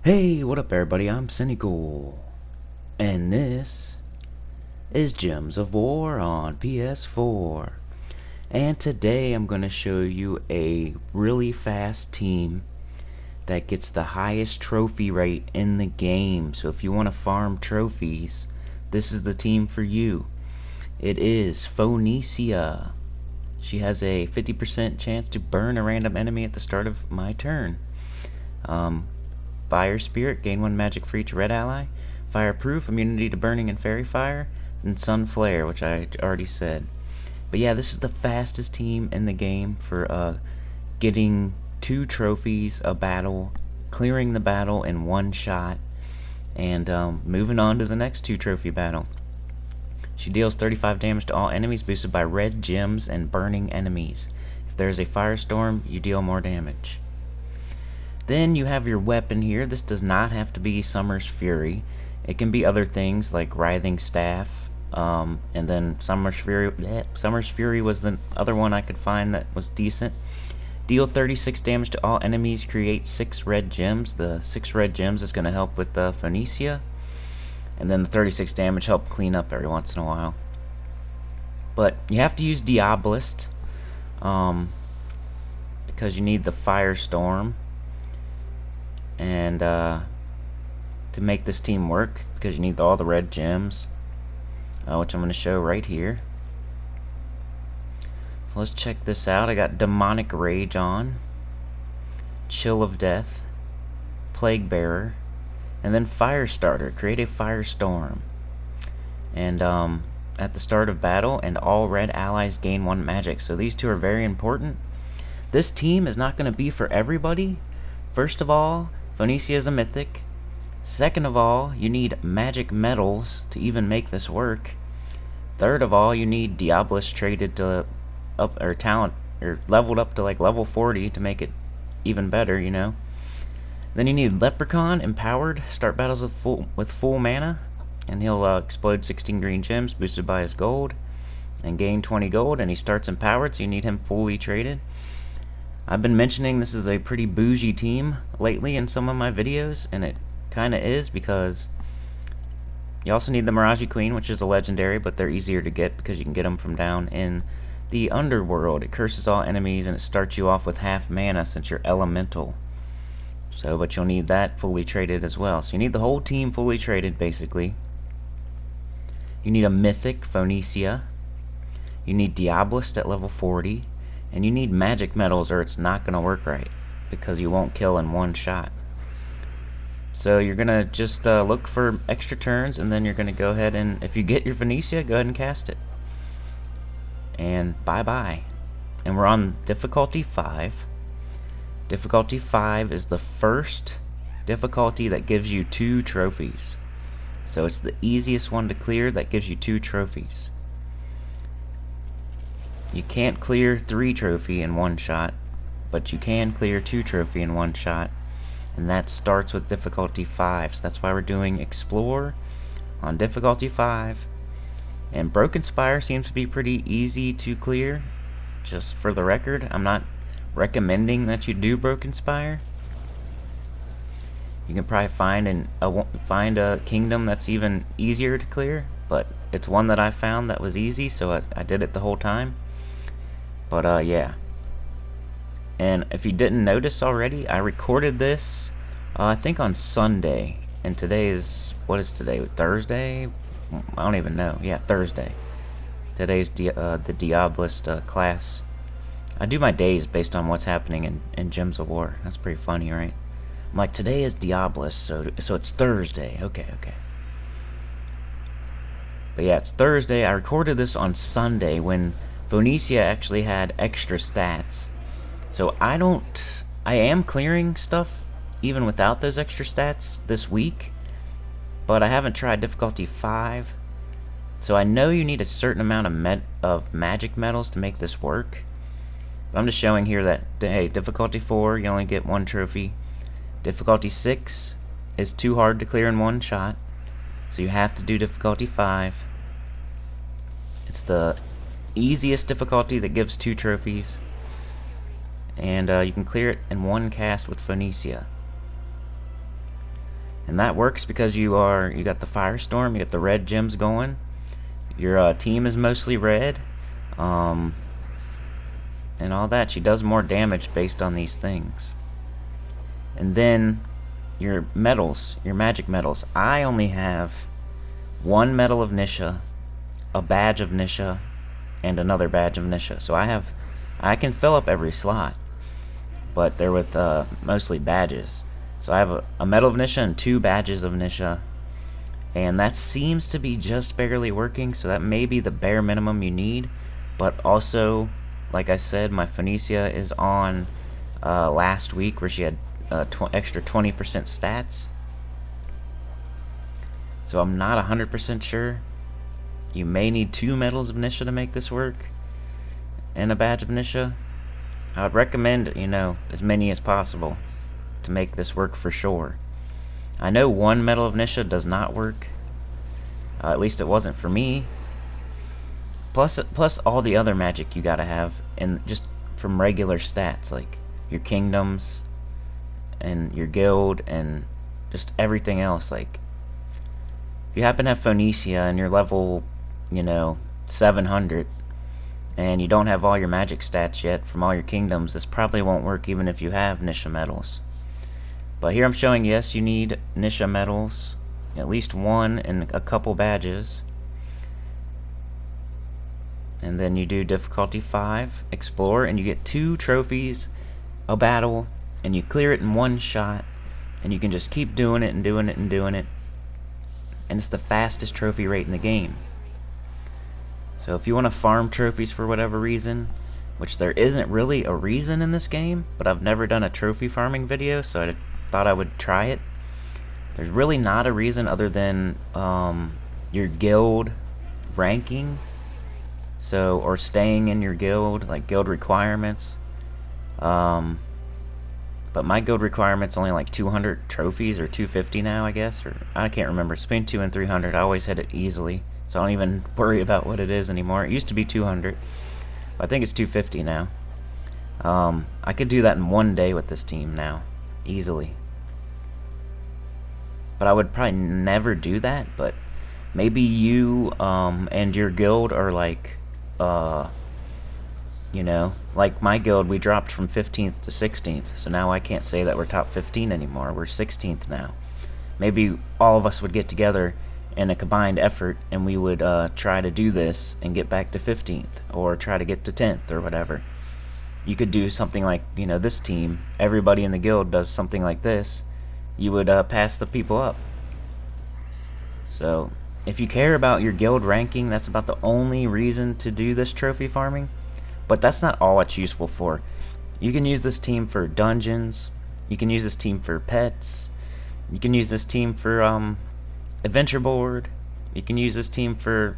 Hey, what up everybody? I'm Cynical, and this is Gems of War on PS4. And today I'm going to show you a really fast team that gets the highest trophy rate in the game. So if you want to farm trophies, this is the team for you. It is Phoenicia. She has a 50% chance to burn a random enemy at the start of my turn. Fire Spirit, gain 1 magic for each red ally. Fireproof, immunity to burning and fairy fire. And Sun Flare, which I already said. But yeah, this is the fastest team in the game for getting 2 trophies a battle, clearing the battle in 1 shot, and moving on to the next 2 trophy battle. She deals 35 damage to all enemies, boosted by red gems and burning enemies. If there is a firestorm, you deal more damage. Then you have your weapon here. This does not have to be Summer's Fury. It can be other things like Writhing Staff, and then Summer's Fury was the other one I could find that was decent. Deal 36 damage to all enemies, create 6 red gems. The 6 red gems is going to help with Phoenicia. And then the 36 damage help clean up every once in a while. But you have to use Diabolist, because you need the Firestorm. And to make this team work, because you need all the red gems, which I'm going to show right here. So let's check this out. I got Demonic Rage on, Chill of Death, Plague Bearer, and then Firestarter. Create a Firestorm. And at the start of battle, and all red allies gain 1 magic. So these 2 are very important. This team is not going to be for everybody. First of all, Phoenicia is a mythic. Second of all, you need magic metals to even make this work. Third of all, you need Diabolist traded to up, or talent, or leveled up to like level 40 to make it even better, you know. Then you need Leprechaun empowered. Start battles with full mana, and he'll explode 16 green gems boosted by his gold, and gain 20 gold. And he starts empowered, so you need him fully traded. I've been mentioning this is a pretty bougie team lately in some of my videos, and it kinda is, because you also need the Mirage Queen, which is a legendary, but they're easier to get because you can get them from down in the underworld. It curses all enemies, and it starts you off with half mana since you're elemental. So, but you'll need that fully traded as well. So you need the whole team fully traded, basically. You need a mythic, Phoenicia. You need Diabolist at level 40. And you need magic metals, or it's not going to work right, because you won't kill in 1 shot. So you're going to just look for extra turns, and then you're going to go ahead and, if you get your Phoenicia, go ahead and cast it. And bye-bye. And we're on difficulty 5. Difficulty 5 is the first difficulty that gives you 2 trophies. So it's the easiest one to clear that gives you 2 trophies. You can't clear 3 trophy in 1 shot, but you can clear 2 trophy in 1 shot, and that starts with difficulty 5. So that's why we're doing Explore on difficulty 5. And Broken Spire seems to be pretty easy to clear. Just for the record, I'm not recommending that you do Broken Spire. You can probably find a kingdom that's even easier to clear, but it's one that I found that was easy, so I did it the whole time. But yeah. And if you didn't notice already, I recorded this I think on Sunday, and today is, what is today, Thursday? I don't even know. Yeah, Thursday. Today's the Diabolist class. I do my days based on what's happening in Gems of War. That's pretty funny, right? I'm like, today is Diabolist, so it's Thursday. Okay. But yeah, it's Thursday. I recorded this on Sunday when Phoenicia actually had extra stats. So I am clearing stuff even without those extra stats this week, but I haven't tried difficulty 5. So I know you need a certain amount of magic metals to make this work. But I'm just showing here that, hey, difficulty 4, you only get 1 trophy. Difficulty 6 is too hard to clear in 1 shot, so you have to do difficulty 5. It's the easiest difficulty that gives 2 trophies, and you can clear it in 1 cast with Phoenicia. And that works because you got the Firestorm, you got the red gems going. Your team is mostly red, and all that. She does more damage based on these things. And then your medals, your magic medals. I only have one medal of Nisha, a badge of Nisha, and another badge of Nisha. So I can fill up every slot, but they're with mostly badges. So I have a medal of Nisha and 2 badges of Nisha, and that seems to be just barely working, so that may be the bare minimum you need. But also, like I said, my Phoenicia is on last week, where she had extra 20% stats. So I'm not 100% sure. You may need 2 medals of Nisha to make this work, and a badge of Nisha. I would recommend, as many as possible to make this work for sure. I know 1 medal of Nisha does not work. At least it wasn't for me. Plus all the other magic you gotta have, and just from regular stats, like your kingdoms and your guild and just everything else. Like, if you happen to have Phoenicia and you're level, 700, and you don't have all your magic stats yet from all your kingdoms, this probably won't work even if you have Nisha medals. But here I'm showing, yes, you need Nisha medals, at least 1 and a couple badges. And then you do difficulty 5, explore, and you get 2 trophies, a battle, and you clear it in 1 shot, and you can just keep doing it and doing it and doing it. And it's the fastest trophy rate in the game. So if you want to farm trophies for whatever reason, which there isn't really a reason in this game, but I've never done a trophy farming video, so I thought I would try it. There's really not a reason other than your guild ranking, or staying in your guild, like guild requirements. But my guild requirement's only like 200 trophies, or 250 now, I guess, or I can't remember. It's between 200 and 300. I always hit it easily, so I don't even worry about what it is anymore. It used to be 200, but I think it's 250 now. I could do that in 1 day with this team now, easily. But I would probably never do that. But maybe you and your guild are like, like my guild, we dropped from 15th to 16th, so now I can't say that we're top 15 anymore. We're 16th now. Maybe all of us would get together in a combined effort, and we would try to do this and get back to 15th, or try to get to 10th, or whatever. You could do something like, this team, everybody in the guild does something like this. You would pass the people up. So if you care about your guild ranking, that's about the only reason to do this trophy farming. But that's not all it's useful for. You can use this team for dungeons. You can use this team for pets. You can use this team for adventure board. You can use this team for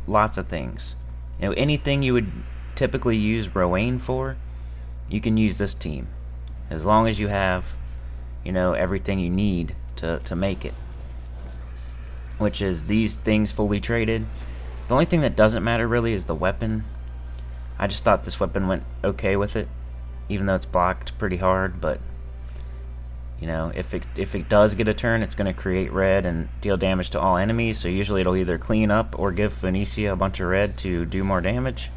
lots of things. Anything you would typically use Rowanne for, you can use this team, as long as you have everything you need to make it, which is these things fully traded. The only thing that doesn't matter really is the weapon. I just thought this weapon went okay with it, even though it's blocked pretty hard. But if it does get a turn, it's going to create red and deal damage to all enemies. So usually it'll either clean up or give Phoenicia a bunch of red to do more damage.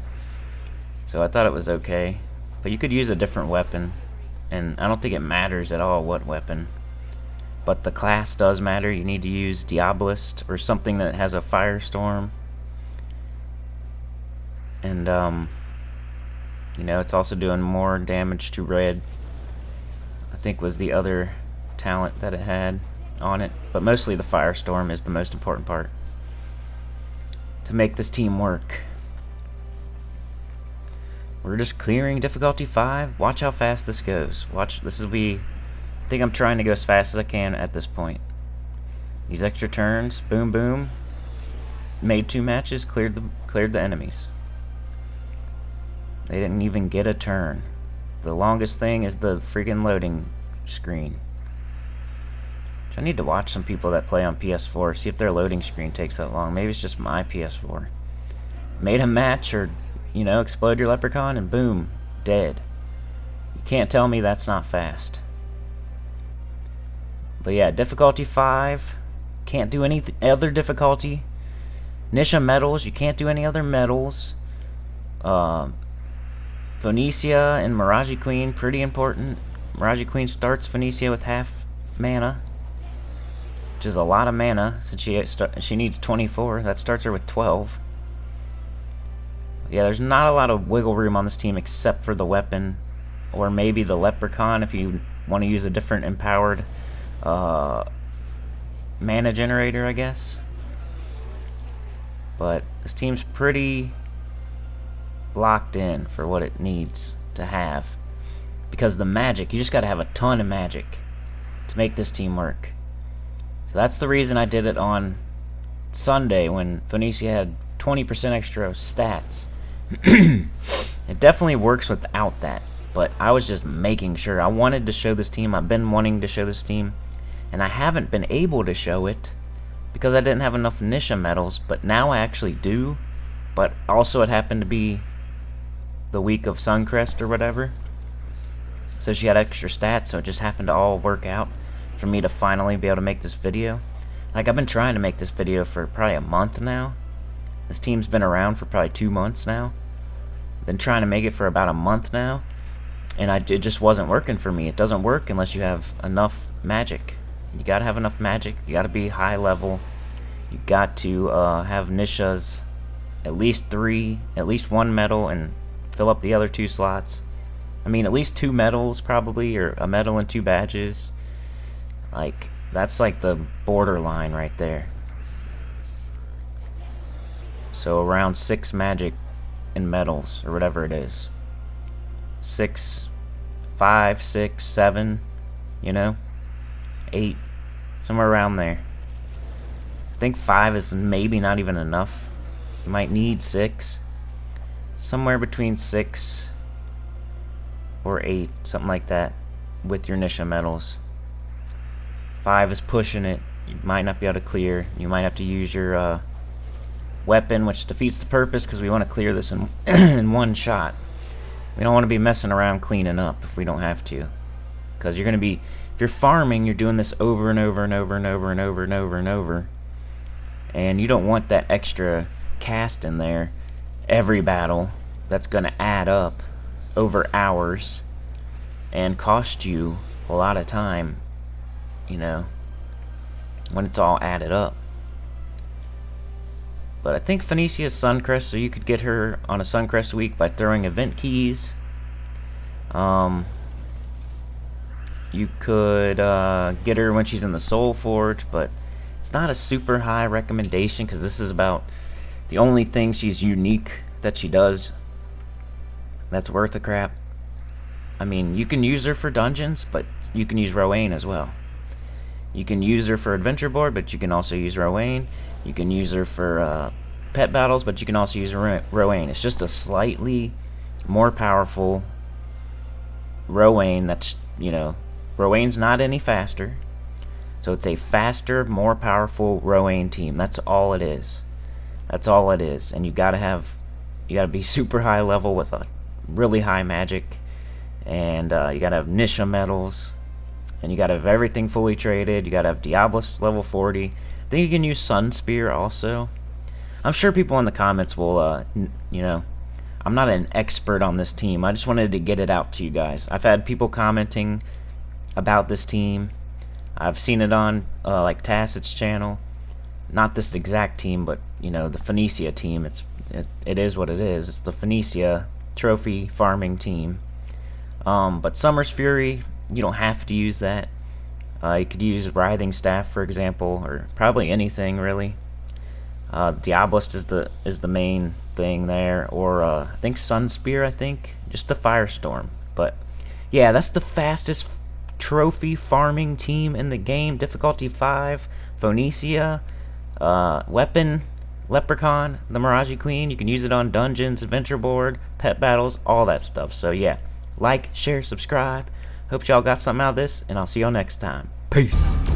So I thought it was okay. But you could use a different weapon, and I don't think it matters at all what weapon. But the class does matter. You need to use Diabolist or something that has a Firestorm. And it's also doing more damage to red, I think was the other talent that it had on it. But mostly the Firestorm is the most important part to make this team work. We're just clearing difficulty 5. Watch how fast this goes. Watch, I think I'm trying to go as fast as I can at this point. These extra turns, boom boom, made 2 matches, cleared the enemies. They didn't even get a turn. The longest thing is the freaking loading screen. I need to watch some people that play on PS4, see if their loading screen takes that long. Maybe it's just my PS4. Made a match, or explode your leprechaun and boom, dead. You can't tell me that's not fast. But yeah, difficulty 5. Can't do any other difficulty. Nisha medals, you can't do any other medals. Phoenicia and Mirage Queen, pretty important. Mirage Queen starts Phoenicia with half mana, which is a lot of mana since she needs 24. That starts her with 12. Yeah, there's not a lot of wiggle room on this team except for the weapon, or maybe the Leprechaun if you want to use a different empowered mana generator, I guess. But this team's pretty locked in for what it needs to have, because the magic, you just got to have a ton of magic to make this team work. So that's the reason I did it on Sunday when Phoenicia had 20% extra stats. It definitely works without that, but I was just making sure. I wanted to show this team. I've been wanting to show this team, and I haven't been able to show it because I didn't have enough Nisha medals, but now I actually do. But also it happened to be the week of Suncrest or whatever, so she had extra stats, so it just happened to all work out for me to finally be able to make this video. Like, I've been trying to make this video for probably a month now. This team's been around for probably 2 months now. Been trying to make it for about a month now, and it just wasn't working for me. It doesn't work unless you have enough magic. You gotta have enough magic. You gotta be high level. You got to have Nishas, at least 3, at least 1 medal, and fill up the other 2 slots. I mean, at least 2 medals probably, or a medal and 2 badges. Like, that's like the borderline right there. So around 6 magic and medals, or whatever it is. 6, 5, 6, 7, you know? 8, somewhere around there. I think 5 is maybe not even enough. You might need 6. Somewhere between 6 or 8, something like that, with your Nisha medals. 5 is pushing it. You might not be able to clear. You might have to use your weapon, which defeats the purpose because we want to clear this in in one shot. We don't want to be messing around cleaning up if we don't have to, because you're going to be, if you're farming, you're doing this over and over and over and over and over and over and over, and you don't want that extra cast in there every battle. That's going to add up over hours and cost you a lot of time, you know, when it's all added up. But I think Phoenicia's Suncrest, so you could get her on a Suncrest week by throwing event keys. You could get her when she's in the Soul Forge, but it's not a super high recommendation because this is about the only thing she's unique that she does that's worth a crap. I mean, you can use her for dungeons, but you can use Rowanne as well. You can use her for adventure board, but you can also use Rowanne. You can use her for pet battles, but you can also use Rowanne. It's just a slightly more powerful Rowanne. That's, you know, Rowanne's not any faster, so it's a faster, more powerful Rowanne team. That's all it is. That's all it is. And you gotta be super high level with a really high magic, and you gotta have Nisha medals, and you gotta have everything fully traded. You gotta have Diablos level 40. I think you can use Sun Spear also. I'm sure people in the comments will, you know, I'm not an expert on this team. I just wanted to get it out to you guys. I've had people commenting about this team. I've seen it on, like, Tacet's channel. Not this exact team, but, you know, the Phoenicia team. It is what it is. It's the Phoenicia trophy farming team. But Summer's Fury, you don't have to use that. You could use Writhing Staff, for example, or probably anything really. Diabolist is the main thing there, or I think Sun Spear. I think just the Firestorm. But yeah, that's the fastest trophy farming team in the game. Difficulty 5, Phoenicia, weapon, Leprechaun, the Mirage Queen. You can use it on dungeons, adventure board, pet battles, all that stuff. So yeah, like, share, subscribe. Hope y'all got something out of this, and I'll see y'all next time. Peace.